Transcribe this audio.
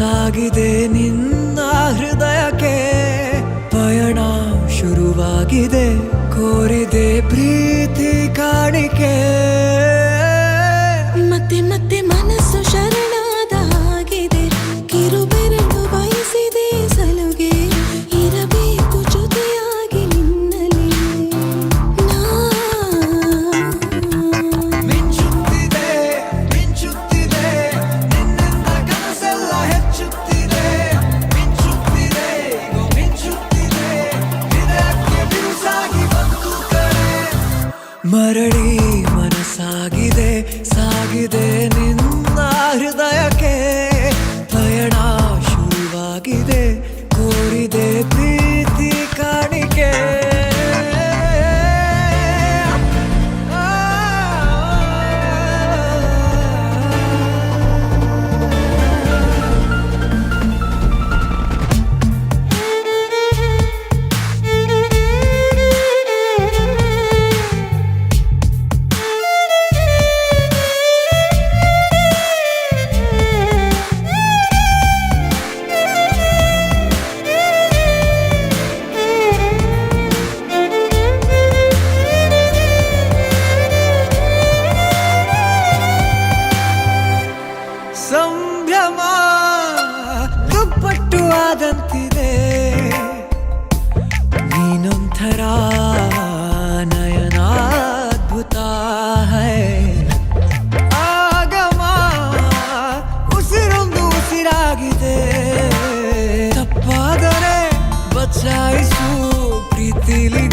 ಸಾಗಿದೆ ನಿನ್ನ ಹೃದಯಕ್ಕೆ ಪಯಣ ಶುರುವಾಗಿದೆ ಕೋರಿದೆ ಪ್ರೀತಿ ಕಾಣಿಕೆ ಮತ್ತೆ ಮತ್ತೆ ಮನಸ್ಸು ಶರಣಾದ ಹಾಗಿದೆ ಕಿರುಬೆರಳು ಬಯಸಿದೆ ಸಲುಗೆ ಇರಬೇಕು ಜೊತೆಯಾಗಿ ನಿನ್ನಲಿ ಮಿಂಚುತ್ತಿದೆ ಮಿಂಚುತ್ತಿದೆ ನಿನ್ನಿಂದ ಕನಸೆಲ್ಲ ಹೆಚ್ಚುತ್ತಿದೆ ಮಿಂಚುತ್ತಿದೆ ಮಿಂಚುತ್ತಿದೆ ಹೃದಯಕ್ಕೆ ಬಿರುಸಾಗಿ ಬಂತು ಕರೆ ಮರಳಿ ಮನಸ್ಸಾಗಿದೆ ಸಾಗಿದೆ ನಿನ್ನ ಹೃದಯಕ್ಕೆ ಪಯಣ ಶುರುವಾಗಿದೆ ಕೋರಿದೆ ಪ್ರೀತಿ ಕಾಣಿಕೆ ಸಂಭ್ರಮ ದುಪ್ಪಟ್ಟು ಆದಂತಿದೆ ನೀನೊಂಥರ ನಯನಾದ್ಭುತ ಹೈ ಆಗಮ ಉಸಿರೊಂದು ಉಸಿರಾಗಿದೆ ತಪ್ಪಾದರೆ ಬಚಾಯಿಸು ಪ್ರೀತಿಲಿ